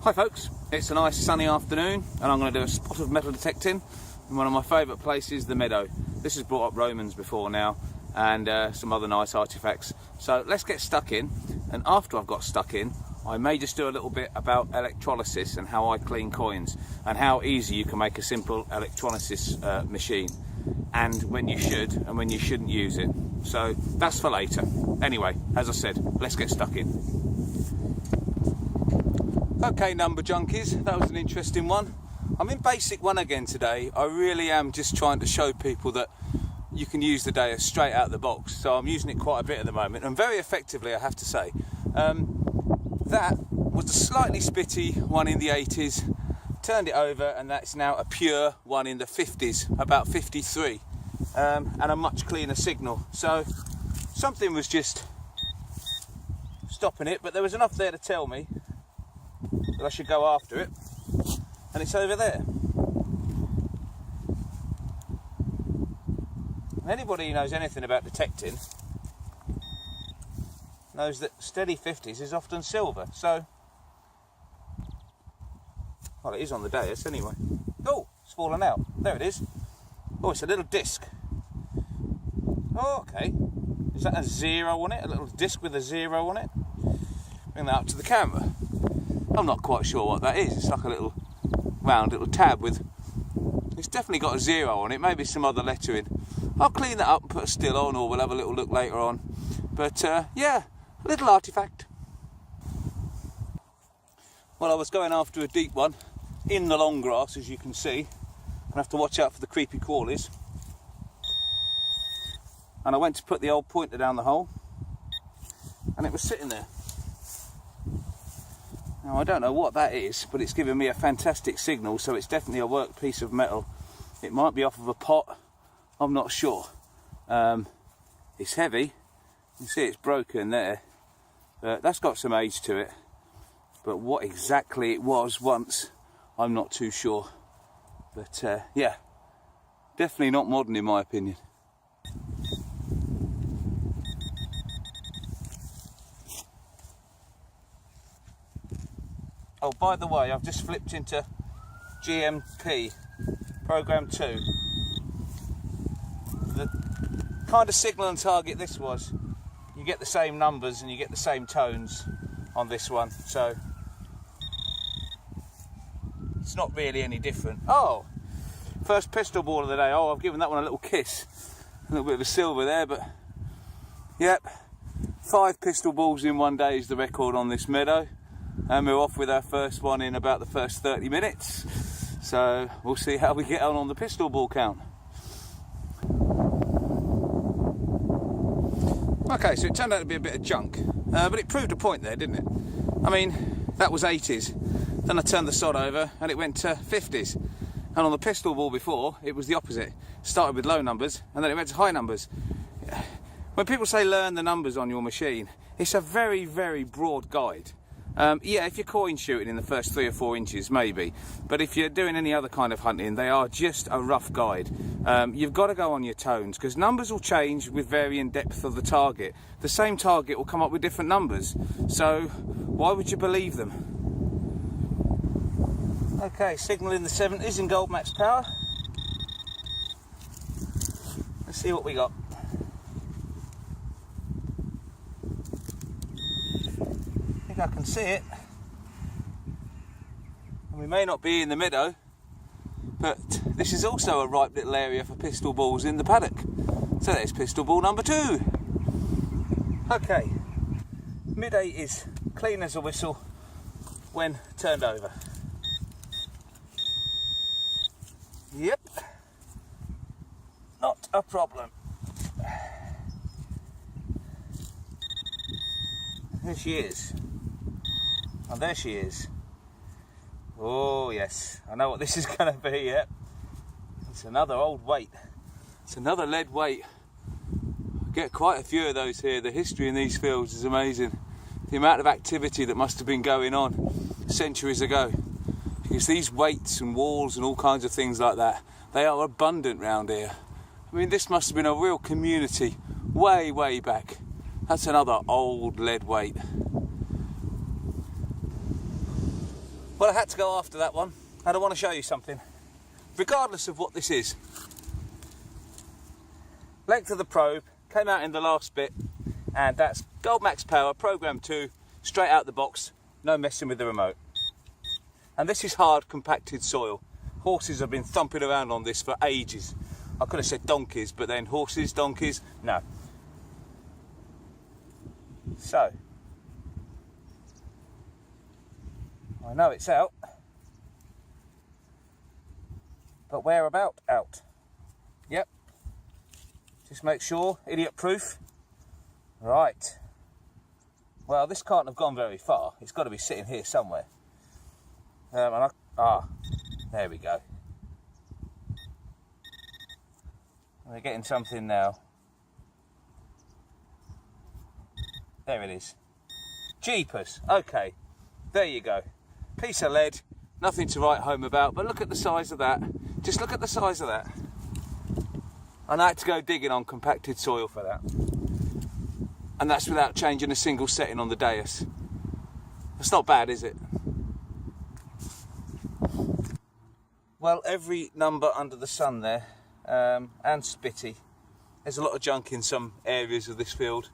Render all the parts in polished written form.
Hi folks, it's a nice sunny afternoon and I'm going to do a spot of metal detecting in one of my favourite places, the meadow. This has brought up Romans before now and some other nice artefacts. So let's get stuck in, and after I've got stuck in I may just do a little bit about electrolysis and how I clean coins and how easy you can make a simple electrolysis machine, and when you should and when you shouldn't use it. So that's for later. Anyway, as I said, let's get stuck in. Okay, number junkies, that was an interesting one. I'm in basic one again today. I really am just trying to show people that you can use the data straight out of the box. So I'm using it quite a bit at the moment, and very effectively, I have to say. That was a slightly spitty one in the 80s, turned it over, and that's now a pure one in the 50s, about 53, and a much cleaner signal. So something was just stopping it, but there was enough there to tell me that I should go after it, and it's over there. And anybody who knows anything about detecting knows that steady 50s is often silver. So, well, it is on the dais anyway. Oh, it's fallen out. There it is. Oh, it's a little disc. Oh, okay. Is that a 0 on it? A little disc with a 0 on it? Bring that up to the camera. I'm not quite sure what that is. It's like a little round little tab with, it's definitely got a 0 on it, maybe some other lettering. I'll clean that up and put a still on, or we'll have a little look later on. But yeah, a little artefact. Well, I was going after a deep one in the long grass, as you can see. I have to watch out for the creepy crawlies. And I went to put the old pointer down the hole, and it was sitting there. Now, I don't know what that is, but it's giving me a fantastic signal, so it's definitely a work piece of metal. It might be off of a pot, I'm not sure. It's heavy, you can see it's broken there, but that's got some age to it. But what exactly it was once, I'm not too sure. But yeah, definitely not modern in my opinion. Oh, by the way, I've just flipped into GMP, Program 2. The kind of signal and target this was, you get the same numbers and you get the same tones on this one, so it's not really any different. Oh, first pistol ball of the day. Oh, I've given that one a little kiss. A little bit of a silver there, but yep, 5 pistol balls in one day is the record on this meadow. And we're off with our first one in about the first 30 minutes. So we'll see how we get on the pistol ball count. Okay, so it turned out to be a bit of junk, but it proved a point there, didn't it? I mean, that was 80s. Then I turned the sod over and it went to 50s. And on the pistol ball before, it was the opposite. It started with low numbers and then it went to high numbers. When people say learn the numbers on your machine, it's a very, very broad guide. Yeah, if you're coin shooting in the first 3 or 4 inches, maybe. But if you're doing any other kind of hunting, they are just a rough guide. You've got to go on your tones, because numbers will change with varying depth of the target. The same target will come up with different numbers. So, why would you believe them? Okay, signal in the 70s in gold max power. Let's see what we got. I can see it, and we may not be in the meadow, but this is also a ripe little area for pistol balls in the paddock. So there's pistol ball number 2. Okay, midday is clean as a whistle when turned over. Yep, not a problem. Here she is. And there she is. Oh yes, I know what this is going to be, yep. It's another old weight. It's another lead weight. I get quite a few of those here. The history in these fields is amazing. The amount of activity that must have been going on centuries ago. Because these weights and walls and all kinds of things like that, they are abundant round here. I mean, this must have been a real community way, way back. That's another old lead weight. Well, I had to go after that one, and I want to show you something. Regardless of what this is, length of the probe came out in the last bit, and that's Gold Max Power Program 2, straight out the box, no messing with the remote. And this is hard compacted soil. Horses have been thumping around on this for ages. I could have said donkeys, but then horses, donkeys, no. So, I know it's out, but where about out? Yep. Just make sure, idiot proof. Right. Well, this can't have gone very far. It's got to be sitting here somewhere. There we go. We're getting something now. There it is. Jeepers. Okay. There you go. Piece of lead. Nothing to write home about, but look at the size of that. Just look at the size of that. And I had to go digging on compacted soil for that. And that's without changing a single setting on the dais. That's not bad, is it? Well, every number under the sun there, and spitty. There's a lot of junk in some areas of this field.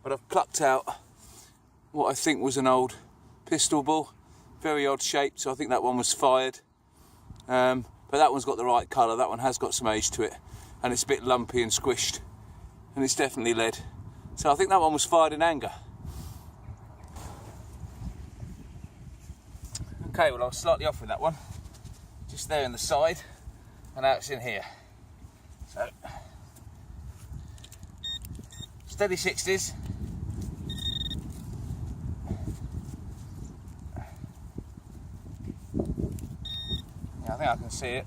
But I've plucked out what I think was an old pistol ball. Very odd shape, so I think that one was fired. But that one's got the right colour. That one has got some age to it. And it's a bit lumpy and squished. And it's definitely lead. So I think that one was fired in anger. Okay, well I was slightly off with that one. Just there in the side. And now it's in here. So, steady 60s. Yeah, I think I can see it.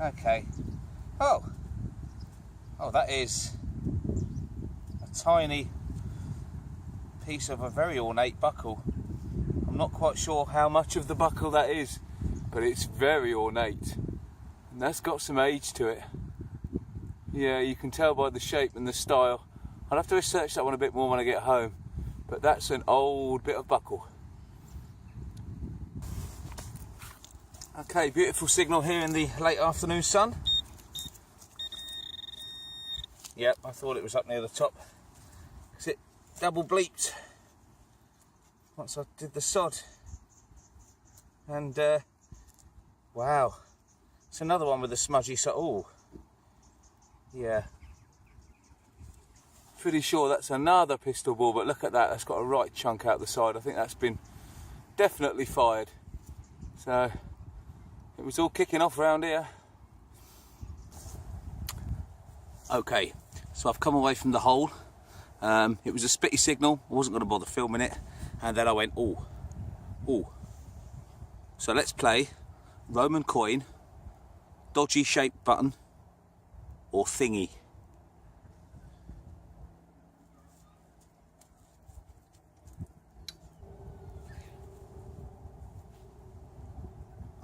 Okay. Oh, that is a tiny piece of a very ornate buckle. I'm not quite sure how much of the buckle that is, but it's very ornate. And that's got some age to it. Yeah, you can tell by the shape and the style. I'll have to research that one a bit more when I get home. But that's an old bit of buckle. Okay, beautiful signal here in the late afternoon sun. Yep, I thought it was up near the top. Because it double bleeped once I did the sod. And, wow. It's another one with a smudgy side. Oh, yeah. Pretty sure that's another pistol ball, but look at that. That's got a right chunk out the side. I think that's been definitely fired. So, it was all kicking off around here. Okay, so I've come away from the hole. It was a spitty signal. I wasn't going to bother filming it. And then I went, oh. So let's play Roman coin, dodgy shaped button, or thingy.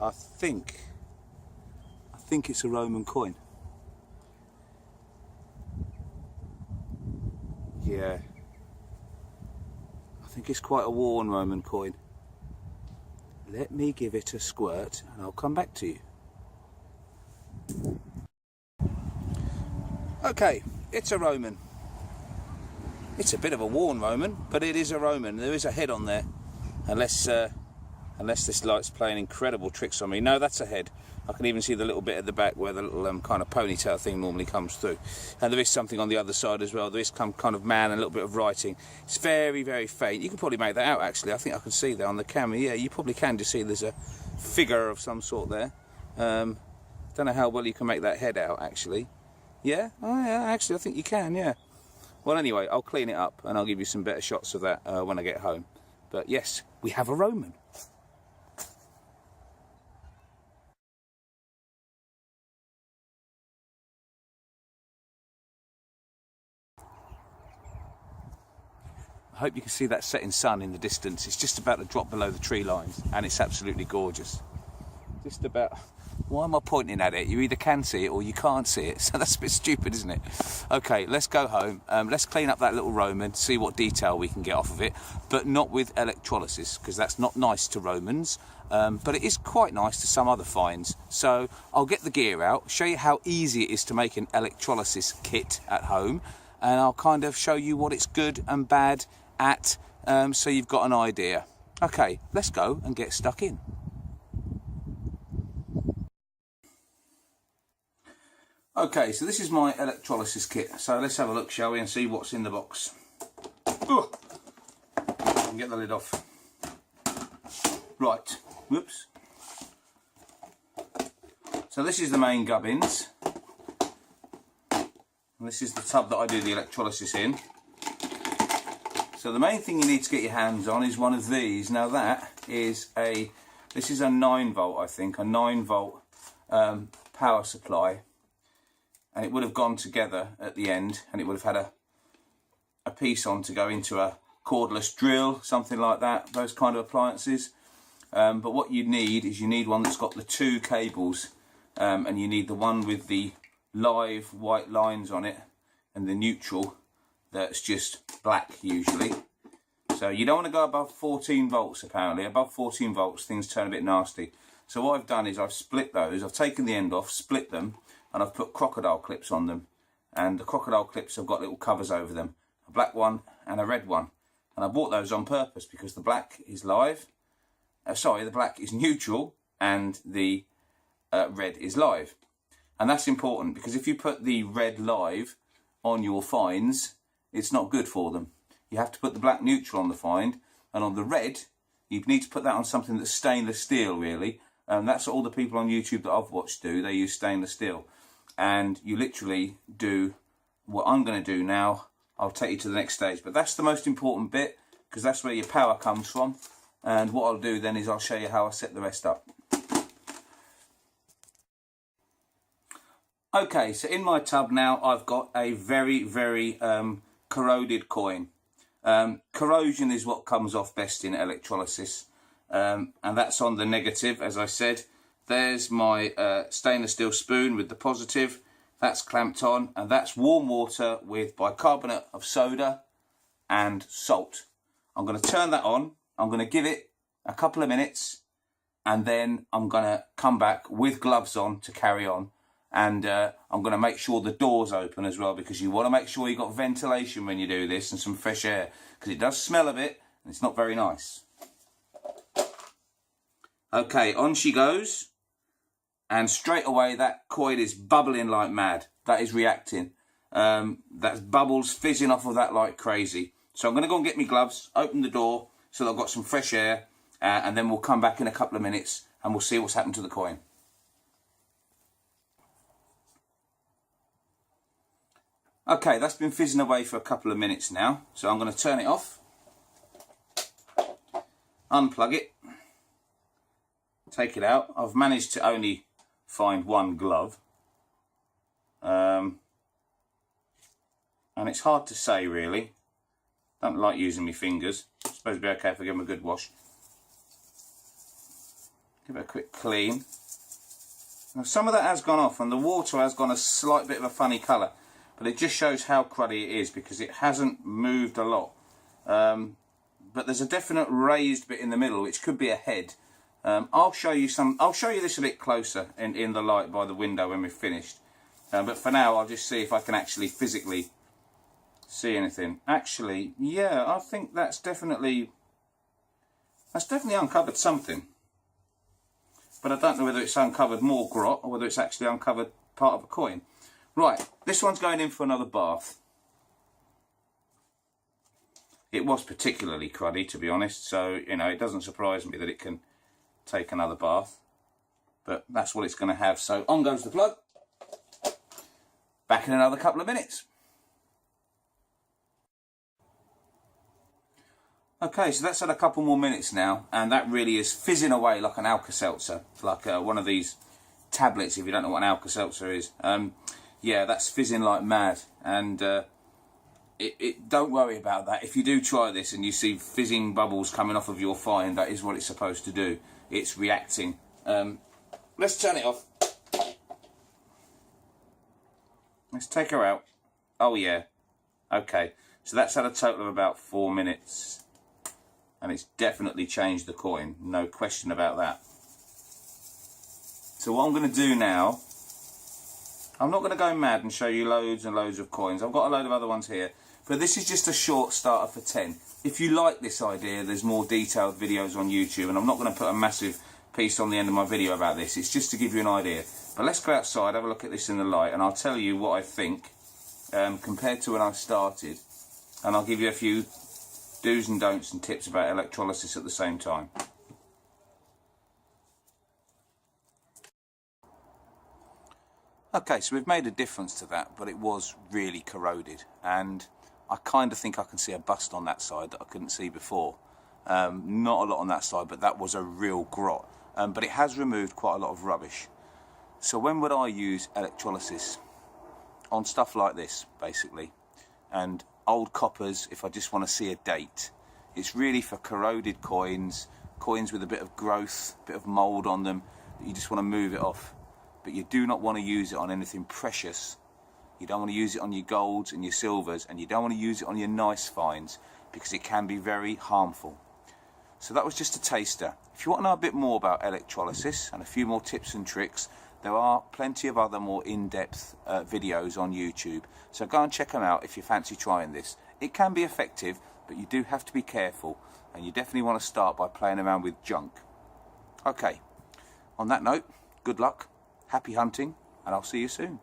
I think it's a Roman coin. Yeah. I think it's quite a worn Roman coin. Let me give it a squirt and I'll come back to you. Okay, it's a Roman. It's a bit of a worn Roman, but it is a Roman. There is a head on there. Unless this light's playing incredible tricks on me. No, that's a head. I can even see the little bit at the back where the little kind of ponytail thing normally comes through. And there is something on the other side as well. There is some kind of man and a little bit of writing. It's very, very faint. You can probably make that out, actually. I think I can see that on the camera. Yeah, you probably can just see there's a figure of some sort there. Don't know how well you can make that head out, actually. Yeah? Oh, yeah, actually, I think you can, yeah. Well, anyway, I'll clean it up and I'll give you some better shots of that when I get home. But yes, we have a Roman. I hope you can see that setting sun in the distance. It's just about to drop below the tree lines and it's absolutely gorgeous. Just about, Why am I pointing at it? You either can see it or you can't see it. So that's a bit stupid, isn't it? Okay, let's go home. Let's clean up that little Roman, see what detail we can get off of it, but not with electrolysis, because that's not nice to Romans. But it is quite nice to some other finds. So I'll get the gear out, show you how easy it is to make an electrolysis kit at home, and I'll kind of show you what it's good and bad at, so you've got an idea. Okay, let's go and get stuck in. Okay, so this is my electrolysis kit. So let's have a look, shall we, and see what's in the box. Oh, and get the lid off. Right, whoops. So this is the main gubbins. And this is the tub that I do the electrolysis in. So the main thing you need to get your hands on is one of these. Now that is this is a 9 volt, I think, a 9 volt power supply. And it would have gone together at the end, and it would have had a piece on to go into a cordless drill, something like that, those kind of appliances. But what you need is you need one that's got the 2 cables, and you need the one with the live white lines on it and the neutral that's just black usually. So you don't want to go above 14 volts apparently. Above 14 volts things turn a bit nasty. So what I've done is I've split those, I've taken the end off, split them, and I've put crocodile clips on them, and the crocodile clips have got little covers over them, a black one and a red one, and I bought those on purpose because the black is live, the black is neutral and the red is live. And that's important because if you put the red live on your finds, it's not good for them. You have to put the black neutral on the find, and on the red you need to put that on something that's stainless steel really, and that's what all the people on YouTube that I've watched do. They use stainless steel. And you literally do what I'm going to do now. I'll take you to the next stage, but that's the most important bit because that's where your power comes from. And what I'll do then is I'll show you how I set the rest up. Okay, so in my tub now I've got a very, very corroded coin. Corrosion is what comes off best in electrolysis, and that's on the negative, as I said. There's my stainless steel spoon with the positive, that's clamped on, and that's warm water with bicarbonate of soda and salt. I'm going to turn that on, I'm going to give it a couple of minutes, and then I'm going to come back with gloves on to carry on, and I'm going to make sure the door's open as well, because you want to make sure you've got ventilation when you do this and some fresh air, because it does smell a bit and it's not very nice. Okay, on she goes. And straight away that coin is bubbling like mad. That is reacting. That's bubbles fizzing off of that like crazy. So I'm going to go and get my gloves, open the door so that I've got some fresh air, and then we'll come back in a couple of minutes and we'll see what's happened to the coin. Okay, that's been fizzing away for a couple of minutes now. So I'm going to turn it off, unplug it, take it out. I've managed to only find one glove, and it's hard to say really. Don't like using my fingers. It's supposed to be okay if I give them a good wash. Give it a quick clean. Now some of that has gone off and the water has gone a slight bit of a funny colour, but it just shows how cruddy it is because it hasn't moved a lot. But there's a definite raised bit in the middle which could be a head. I'll show you this a bit closer in the light by the window when we're finished. But for now I'll just see if I can actually physically see anything. Actually, yeah, I think that's definitely uncovered something. But I don't know whether it's uncovered more grot or whether it's actually uncovered part of a coin. Right, this one's going in for another bath. It was particularly cruddy, to be honest, so you know it doesn't surprise me that it can take another bath, but that's what it's going to have. So on goes the plug. Back in another couple of minutes. Okay, so that's had a couple more minutes now, and that really is fizzing away like an Alka-Seltzer, like one of these tablets. If you don't know what an Alka-Seltzer is, yeah, that's fizzing like mad. And don't worry about that. If you do try this and you see fizzing bubbles coming off of your find, that is what it's supposed to do. It's reacting. Let's turn it off. Let's take her out. Oh yeah. Okay. So that's had a total of about 4 minutes. And it's definitely changed the coin. No question about that. So what I'm going to do now, I'm not going to go mad and show you loads and loads of coins. I've got a load of other ones here. But this is just a short starter for 10. If you like this idea, there's more detailed videos on YouTube. And I'm not going to put a massive piece on the end of my video about this. It's just to give you an idea. But let's go outside, have a look at this in the light. And I'll tell you what I think compared to when I started. And I'll give you a few do's and don'ts and tips about electrolysis at the same time. Okay, so we've made a difference to that, but it was really corroded, and I kind of think I can see a bust on that side that I couldn't see before. Not a lot on that side, but that was a real grot. But it has removed quite a lot of rubbish. So when would I use electrolysis? On stuff like this, basically, and old coppers if I just want to see a date. It's really for corroded coins, coins with a bit of growth, a bit of mould on them, that you just want to move it off. But you do not want to use it on anything precious. You don't want to use it on your golds and your silvers, and you don't want to use it on your nice finds, because it can be very harmful. So that was just a taster. If you want to know a bit more about electrolysis and a few more tips and tricks, there are plenty of other more in-depth videos on YouTube. So go and check them out if you fancy trying this. It can be effective, but you do have to be careful, and you definitely want to start by playing around with junk. Okay, on that note, good luck, happy hunting, and I'll see you soon.